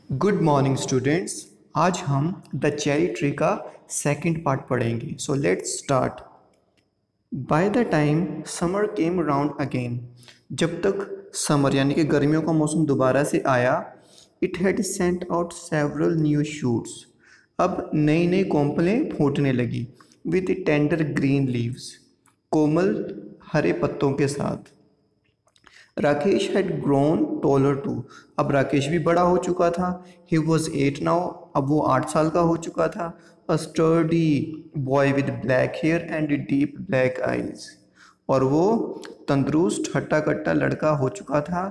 Good morning students. आज हम the cherry tree का सेकंड पार्ट पढ़ेंगे। So let's start. By the time summer came around again, जब तक समर यानी कि गर्मियों का मौसम दोबारा से आया, it had sent out several new shoots. अब नई नई कोंपलें फूटने लगी विद टेंडर ग्रीन लीव्स, कोमल हरे पत्तों के साथ। Rakesh had grown taller too, अब राकेश भी बड़ा हो चुका था। ही वॉज 8 नाउ, अब वो 8 साल का हो चुका था। A sturdy boy with black hair and deep black eyes, और वो तंदुरुस्त हट्टा कट्टा लड़का हो चुका था,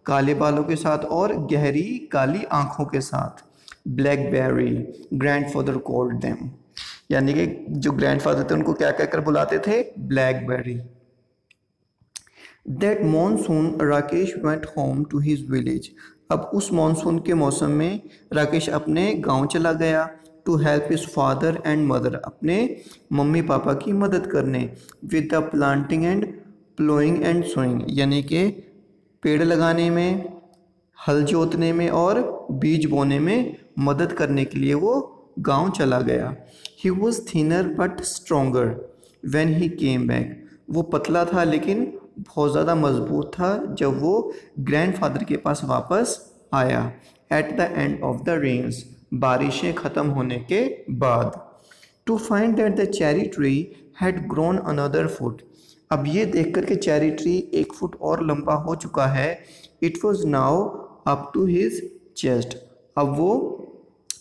काले बालों के साथ और गहरी काली आंखों के साथ। ब्लैकबेरी ग्रैंडफादर कॉल्ड देम, यानी कि जो ग्रैंडफादर थे उनको क्या कहकर बुलाते थे? Blackberry. That monsoon Rakesh went home to his village, अब उस मानसून के मौसम में राकेश अपने गांव चला गया। To help his father and mother, अपने मम्मी पापा की मदद करने। With the planting and ploughing and sowing, यानी कि पेड़ लगाने में, हल जोतने में और बीज बोने में मदद करने के लिए वो गांव चला गया। He was thinner but stronger when he came back, वो पतला था लेकिन बहुत ज़्यादा मजबूत था जब वो ग्रैंडफादर के पास वापस आया। At the end of the rains, बारिशें ख़त्म होने के बाद। To find that the cherry tree had grown another foot, अब ये देख कर के चेरी ट्री 1 फुट और लंबा हो चुका है। It was now up to his chest, अब वो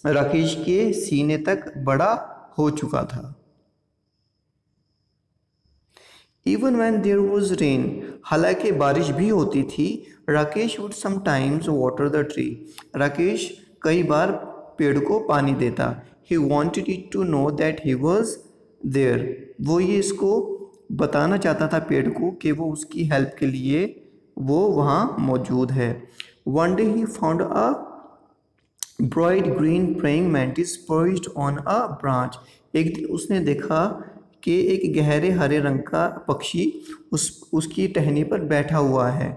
राकेश के सीने तक बड़ा हो चुका था। Even when there was rain, हालांकि बारिश भी होती थी। Rakesh would sometimes water the tree, Rakesh कई बार पेड़ को पानी देता। He wanted it to know that he was there, वो ये इसको बताना चाहता था पेड़ को कि वो उसकी हेल्प के लिए वो वहाँ मौजूद है। One day he found a bright green praying mantis perched on a branch, एक दिन उसने देखा कि एक गहरे हरे रंग का पक्षी उसकी टहनी पर बैठा हुआ है।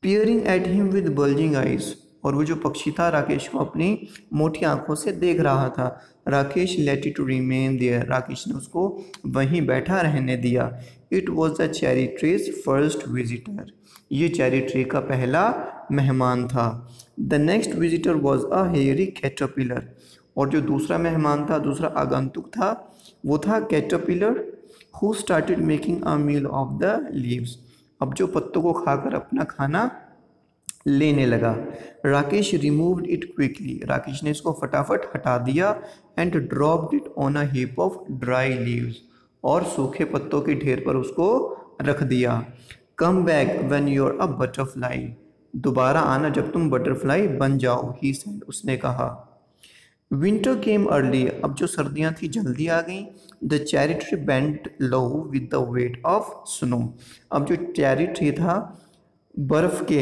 Peering at him with bulging eyes, और वो जो पक्षी था राकेश को अपनी मोटी आंखों से देख रहा था। Rakesh let it remain there, Rakesh ने उसको वहीं बैठा रहने दिया। It was the cherry tree's first visitor, ये चेरी ट्री का पहला मेहमान था। The next visitor was a hairy caterpillar, और जो दूसरा मेहमान था, दूसरा आगंतुक था, वो था caterpillar. Who started making a meal of the leaves, अब जो पत्तों को खाकर अपना खाना लेने लगा। Rakesh removed it quickly, Rakesh ने इसको फटाफट हटा दिया। And dropped it on a heap of dry leaves, और सूखे पत्तों के ढेर पर उसको रख दिया। Come back when you are a butterfly, दोबारा आना जब तुम बटरफ्लाई बन जाओ, ही सेड, उसने कहा। विंटर केम अर्ली, अब जो सर्दियाँ थी जल्दी आ गई। The cherry tree bent low with the weight of snow, अब जो चेरी ट्री था बर्फ के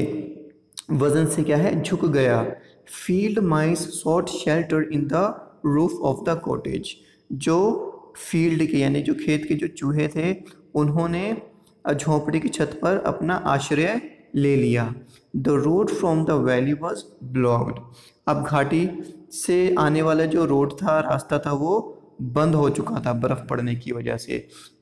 वजन से क्या है, झुक गया। Field mice sought shelter in the roof of the cottage, जो फील्ड के यानी जो खेत के जो चूहे थे उन्होंने झोंपड़ी की छत पर अपना आश्रय ले लिया। The road from the valley was blocked, अब घाटी से आने वाला जो रोड था, रास्ता था, वो बंद हो चुका था बर्फ़ पड़ने की वजह से।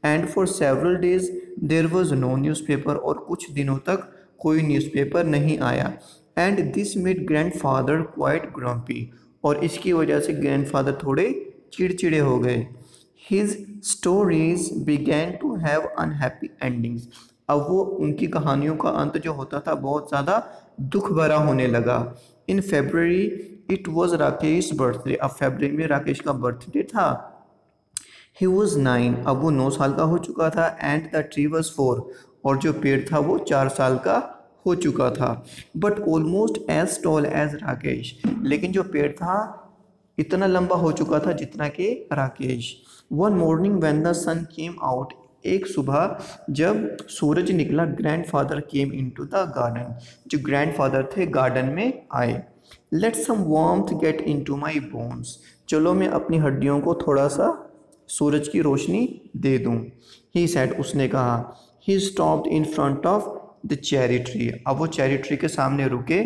And for several days there was no newspaper, और कुछ दिनों तक कोई न्यूज़पेपर नहीं आया। And this made grandfather quite grumpy, और इसकी वजह से ग्रैंडफादर थोड़े चिड़चिड़े हो गए। His stories began to have unhappy endings, अब वो उनकी कहानियों का अंत जो होता था बहुत ज़्यादा दुख भरा होने लगा। In February it was Rakesh birthday, अब फरवरी में राकेश का बर्थडे था। ही वॉज 9, अब वो 9 साल का हो चुका था। एंड द ट्री वॉज 4, और जो पेड़ था वो 4 साल का हो चुका था। But almost as tall as Rakesh, लेकिन जो पेड़ था इतना लंबा हो चुका था जितना कि Rakesh. One morning when the sun came out, एक सुबह जब सूरज निकला, grandfather came into the garden, जो ग्रैंडफादर थे गार्डन में आए। Let some warmth get into my bones, चलो मैं अपनी हड्डियों को थोड़ा सा सूरज की रोशनी दे दूं। ही सेड, उसने कहा। He stopped in front of the cherry tree, अब वो चेरी ट्री के सामने रुके।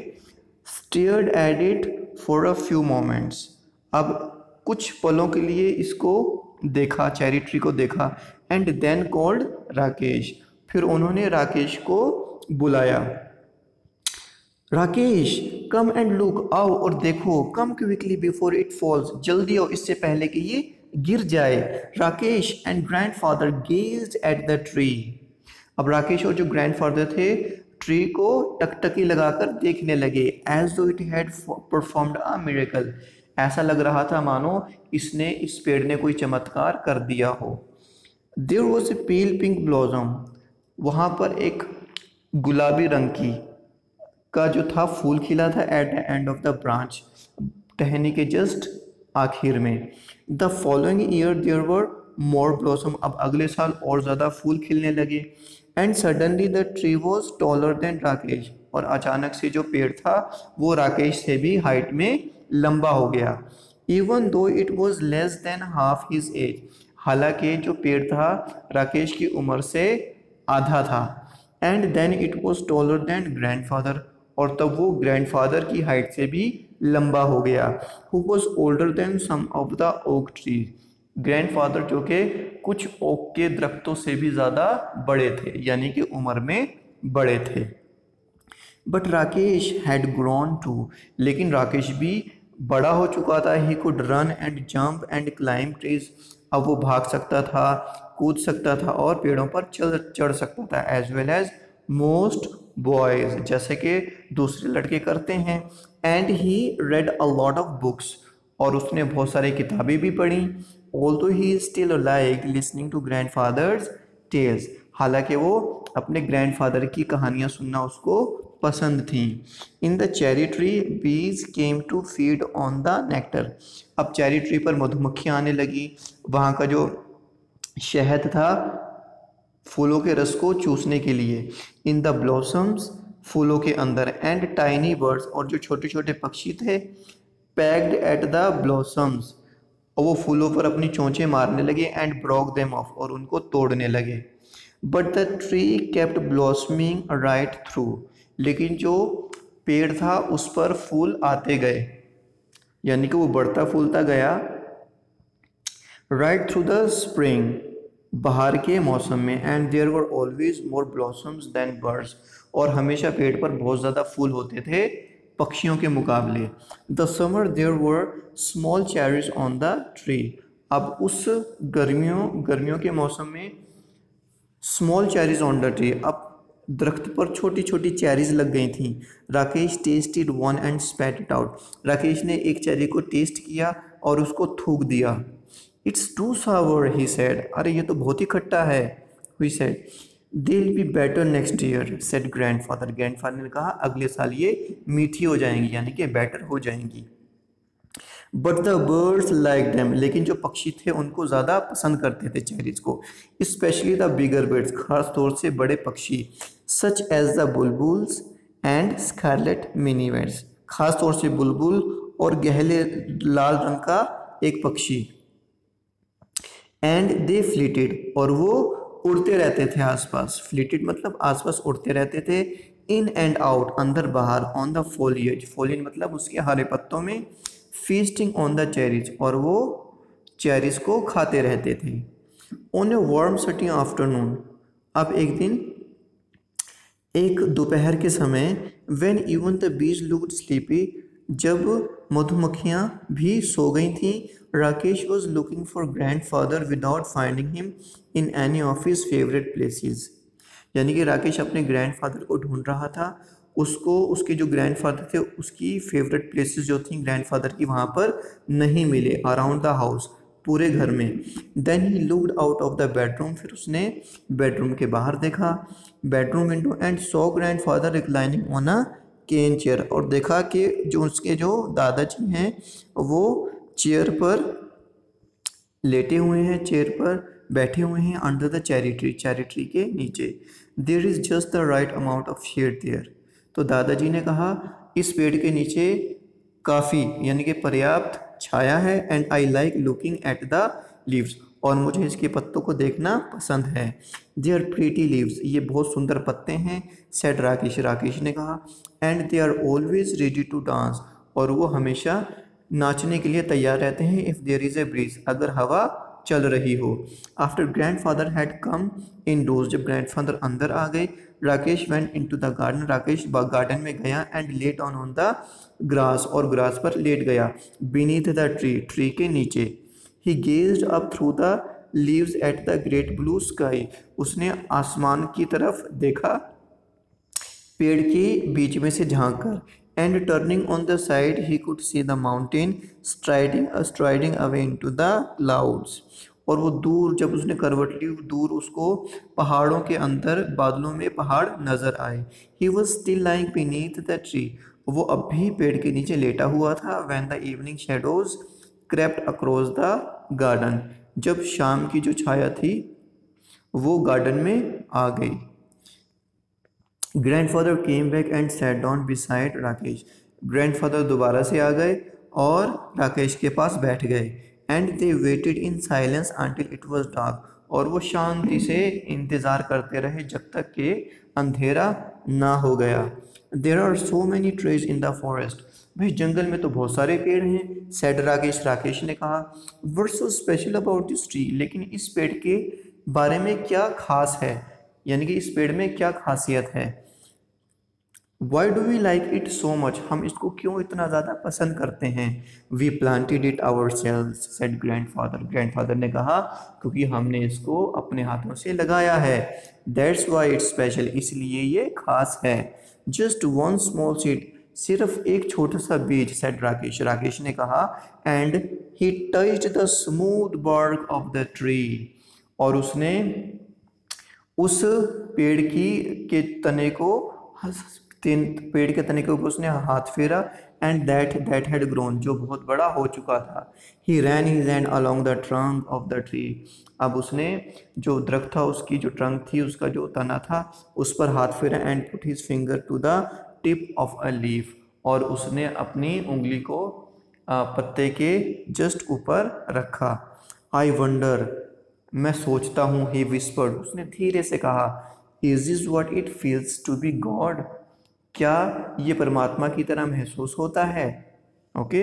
Stared at it for a few moments. अब कुछ पलों के लिए इसको देखा, चेरी ट्री को देखा। एंड देन कॉल्ड राकेश, फिर उन्होंने राकेश को बुलाया। राकेश कम एंड लुक, आओ और देखो। कम क्विकली बिफोर इट फॉल्स, जल्दी आओ इससे पहले कि ये गिर जाए। Rakesh and grandfather gazed at the tree. अब राकेश और जो ग्रैंडफादर थे ट्री को टकटकी लगाकर देखने लगे। एज दो it had performed a miracle, ऐसा लग रहा था मानो इसने, इस पेड़ ने कोई चमत्कार कर दिया हो। There was a pale pink blossom, वहाँ पर एक गुलाबी रंग का जो था फूल खिला था। At the end of the branch, टहनी के जस्ट आखिर में। The following year there were more blossom, अब अगले साल और ज़्यादा फूल खिलने लगे। And suddenly the tree was taller than Rakesh, और अचानक से जो पेड़ था वो राकेश से भी हाइट में लंबा हो गया। Even though it was less than half his age, हालांकि जो पेड़ था राकेश की उम्र से आधा था। And then it was taller than grandfather, और तब वो ग्रैंडफादर की हाइट से भी लंबा हो गया। Who was older than some of the oak tree, grandfather जो कि कुछ ओक के दरख्तों से भी ज़्यादा बड़े थे, यानी कि उम्र में बड़े थे। But Rakesh had grown too, लेकिन राकेश भी बड़ा हो चुका था। He could run and jump and climb trees, अब वो भाग सकता था, कूद सकता था और पेड़ों पर चढ़ सकता था। As well as most boys, जैसे कि दूसरे लड़के करते हैं। And he read a lot of books, और उसने बहुत सारी किताबें भी पढ़ी। Although he still like listening to grandfather's tales, हालांकि वो अपने ग्रैंडफादर की कहानियाँ सुनना उसको पसंद थी। In the cherry tree bees came to feed on the nectar, अब चेरी ट्री पर मधुमक्खियाँ आने लगी, वहाँ का जो शहद था फूलों के रस को चूसने के लिए। इन द ब्लॉसम्स, फूलों के अंदर। एंड टाइनी बर्ड्स, और जो छोटे छोटे पक्षी थे, पैक्ड एट द ब्लॉसम्स, और वो फूलों पर अपनी चोंचें मारने लगे। एंड ब्रोक देम ऑफ, और उनको तोड़ने लगे। But the tree kept blossoming right through, लेकिन जो पेड़ था उस पर फूल आते गए, यानी कि वो बढ़ता फूलता गया। राइट थ्रू द स्प्रिंग, बाहर के मौसम में। And there were always more blossoms than birds, और हमेशा पेड़ पर बहुत ज़्यादा फूल होते थे पक्षियों के मुकाबले। The summer there were small cherries on the tree, अब उस गर्मियों के मौसम में small cherries on the tree, अब दरख्त पर छोटी छोटी चेरीज लग गई थी। Rakesh tasted one and spat it out, Rakesh ने एक चेरी को टेस्ट किया और उसको थूक दिया। It's too sour he said, अरे ये तो बहुत ही खट्टा है। He said they will be better next year said grandfather, grandfather ने कहा अगले साल ये मीठी हो जाएंगी, यानी कि बेटर हो जाएंगी। But the birds like them, लेकिन जो पक्षी थे उनको ज़्यादा पसंद करते थे चेरीज को, स्पेशली द बिगर बर्ड्स, खास तौर से बड़े पक्षी। Such as the bulbuls and scarlet minivets, खास तौर से बुलबुल और गहरे लाल रंग का एक पक्षी। एंड दे फ्लीटेड, और वो उड़ते रहते थे आसपास। फ्लीटेड मतलब आसपास उड़ते रहते थे। इन एंड आउट, अंदर बाहर। ऑन द फोलिएज, फोलिएज मतलब उसके हरे पत्तों में। फीस्टिंग ऑन द चेरीज, और वो चेरीज को खाते रहते थे। ऑन ए वार्म सटी आफ्टरनून, अब एक दिन एक दोपहर के समय। When even the bees looked sleepy, जब मधुमक्खियाँ भी सो गई थीं। Rakesh was looking for grandfather without finding him in any of his favourite places, यानी कि राकेश अपने ग्रैंडफादर को ढूंढ रहा था। उसको उसके जो ग्रैंडफादर थे उसकी फेवरेट प्लेसेस जो थी ग्रैंडफादर की, वहाँ पर नहीं मिले अराउंड द हाउस, पूरे घर में। Then he looked out of the bedroom, फिर उसने बेडरूम के बाहर देखा, bedroom window. And saw grandfather reclining on a cane chair, और देखा कि जो उसके जो दादाजी हैं वो चेयर पर लेटे हुए हैं, चेयर पर बैठे हुए हैं। Under the cherry tree, cherry tree के नीचे। There is just the right amount of shade there, तो दादाजी ने कहा इस पेड़ के नीचे काफ़ी, यानी कि पर्याप्त छाया है। And I like looking at the leaves, और मुझे इसके पत्तों को देखना पसंद है। दे आर प्रीटी लीव्स, ये बहुत सुंदर पत्ते हैं, सेड राकेश, राकेश ने कहा। And they are always ready to dance, और वो हमेशा नाचने के लिए तैयार रहते हैं। If there is a breeze, अगर हवा चल रही हो। After grandfather had come indoors, जब ग्रैंडफादर अंदर आ गए, Rakesh went into the garden, Rakesh garden में गया। And lay on the grass, और ग्रास पर लेट गया। बीनीथ द ट्री, ट्री के नीचे। He gazed up through the leaves at the great blue sky, उसने आसमान की तरफ देखा पेड़ के बीच में से झांक कर। And turning on the side he could see the mountain striding away into the clouds, और वो दूर, जब उसने करवट ली, दूर उसको पहाड़ों के अंदर बादलों में पहाड़ नजर आए। He was still lying beneath the tree, वो अब भी पेड़ के नीचे लेटा हुआ था। When the evening shadows crept across the garden, जब शाम की जो छाया थी वो गार्डन में आ गई। Grandfather came back and sat down beside Rakesh, grandfather दोबारा से आ गए और राकेश के पास बैठ गए। And they waited in silence until it was dark, और वो शांति से इंतज़ार करते रहे जब तक कि अंधेरा ना हो गया। There are so many trees in the forest, भाई जंगल में तो बहुत सारे पेड़ हैं, सेड राकेश, राकेश ने कहा। What's so special about this tree, लेकिन इस पेड़ के बारे में क्या खास है, यानी कि इस पेड़ में क्या खासियत है। Why do we like it so much, हम इसको क्यों इतना ज़्यादा पसंद करते हैं। We planted it ourselves, said grandfather, grandfather ने कहा क्योंकि हमने इसको अपने हाथों से लगाया है। दैट्स वाई इट्स स्पेशल, इसलिए ये खास है। जस्ट वन स्मॉल सीड, सिर्फ एक छोटा सा बीज, सेड राकेश, राकेश ने कहा। And he touched the smooth bark of the tree, और उसने उस पेड़ की के तने को पेड़ के तने के ऊपर उसने हाथ फेरा। एंड दैट हैड ग्रोन, जो बहुत बड़ा हो चुका था। He ran his hand along the trunk of the tree, अब उसने जो दरख्त था उसकी जो ट्रंक थी, उसका जो तना था, उस पर हाथ फेरा। And put his finger to the tip of a leaf, और उसने अपनी उंगली को पत्ते के जस्ट ऊपर रखा। आई वंडर, मैं सोचता हूँ, ही विस्पर्ड, उसने धीरे से कहा। Is this what it feels to be god, क्या ये परमात्मा की तरह महसूस होता है। Okay,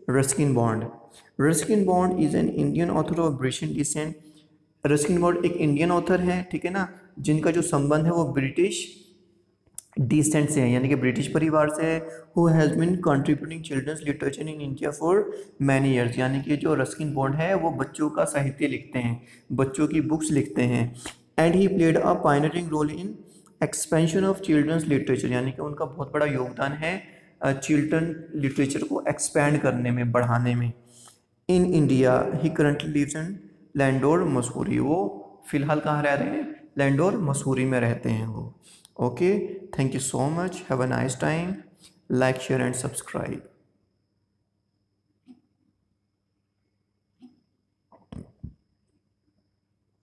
Ruskin Bond, Ruskin Bond is an Indian author of British descent, Ruskin Bond एक इंडियन ऑथर है, ठीक है ना, जिनका जो संबंध है वो ब्रिटिश डिसेंट से है, यानी कि ब्रिटिश परिवार से है। Who has been contributing children's literature in India for many years, यानी कि जो रस्किन बॉन्ड है वो बच्चों का साहित्य लिखते हैं, बच्चों की बुक्स लिखते हैं। And he played a pioneering role in expansion of children's literature, यानी कि उनका बहुत बड़ा योगदान है चिल्ड्रन लिटरेचर को एक्सपैंड करने में, बढ़ाने में। In India he currently lives in Landour Mussoorie, वो फिलहाल कहाँ रह रहे हैं, लैंडोर मसूरी में रहते हैं वो। Okay, thank you so much, have a nice time, like share and subscribe.